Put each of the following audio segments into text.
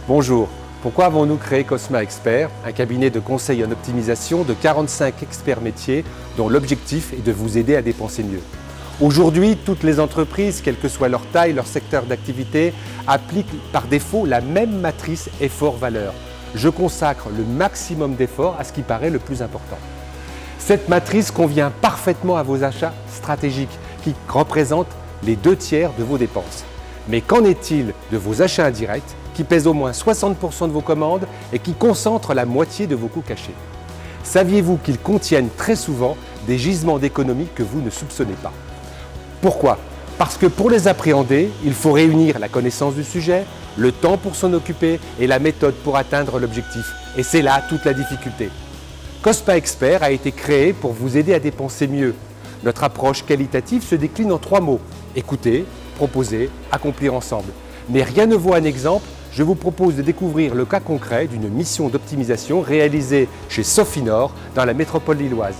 Bonjour, pourquoi avons-nous créé Cosma Expert, un cabinet de conseil en optimisation de 45 experts métiers dont l'objectif est de vous aider à dépenser mieux. Aujourd'hui, toutes les entreprises, quelle que soit leur taille, leur secteur d'activité, appliquent par défaut la même matrice effort-valeur. Je consacre le maximum d'efforts à ce qui paraît le plus important. Cette matrice convient parfaitement à vos achats stratégiques qui représentent les 2/3 de vos dépenses. Mais qu'en est-il de vos achats indirects qui pèsent au moins 60% de vos commandes et qui concentrent la moitié de vos coûts cachés? Saviez-vous qu'ils contiennent très souvent des gisements d'économie que vous ne soupçonnez pas? Pourquoi? Parce que pour les appréhender, il faut réunir la connaissance du sujet, le temps pour s'en occuper et la méthode pour atteindre l'objectif. Et c'est là toute la difficulté. Cosma Expert a été créé pour vous aider à dépenser mieux. Notre approche qualitative se décline en 3 mots: écouter, proposer, accomplir ensemble. Mais rien ne vaut un exemple, je vous propose de découvrir le cas concret d'une mission d'optimisation réalisée chez Sofinor dans la métropole lilloise.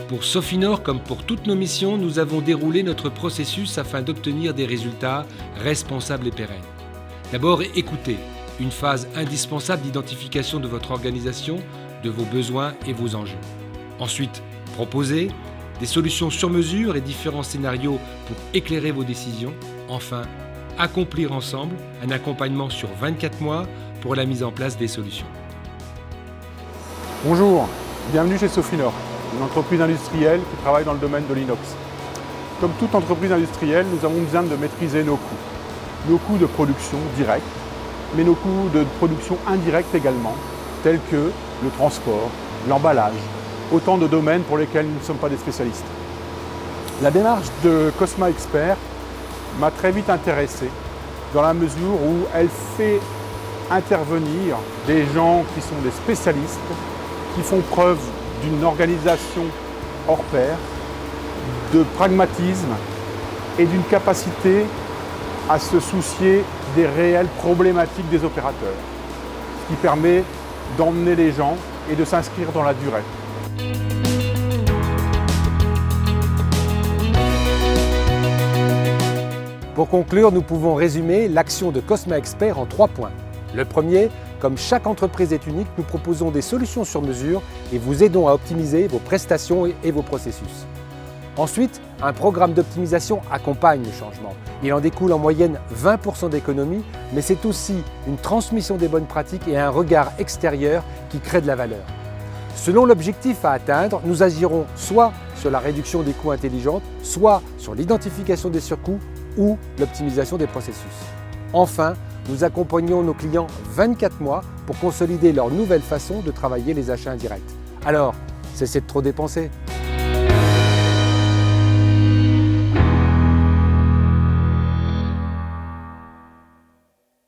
Pour Sofinor, comme pour toutes nos missions, nous avons déroulé notre processus afin d'obtenir des résultats responsables et pérennes. D'abord, écoutez, une phase indispensable d'identification de votre organisation, de vos besoins et vos enjeux. Ensuite, proposer des solutions sur mesure et différents scénarios pour éclairer vos décisions. Enfin, accomplir ensemble un accompagnement sur 24 mois pour la mise en place des solutions. Bonjour, bienvenue chez Sofinor, une entreprise industrielle qui travaille dans le domaine de l'inox. Comme toute entreprise industrielle, nous avons besoin de maîtriser nos coûts de production directs, mais nos coûts de production indirects également, tels que le transport, l'emballage, autant de domaines pour lesquels nous ne sommes pas des spécialistes. La démarche de Cosma Expert m'a très vite intéressé, dans la mesure où elle fait intervenir des gens qui sont des spécialistes, qui font preuve d'une organisation hors pair, de pragmatisme et d'une capacité à se soucier des réelles problématiques des opérateurs, ce qui permet d'emmener les gens et de s'inscrire dans la durée. Pour conclure, nous pouvons résumer l'action de Cosma Expert en 3 points. Le premier, comme chaque entreprise est unique, nous proposons des solutions sur mesure et vous aidons à optimiser vos prestations et vos processus. Ensuite, un programme d'optimisation accompagne le changement. Il en découle en moyenne 20% d'économie, mais c'est aussi une transmission des bonnes pratiques et un regard extérieur qui crée de la valeur. Selon l'objectif à atteindre, nous agirons soit sur la réduction des coûts intelligents, soit sur l'identification des surcoûts ou l'optimisation des processus. Enfin, nous accompagnons nos clients 24 mois pour consolider leur nouvelle façon de travailler les achats indirects. Alors, cessez de trop dépenser.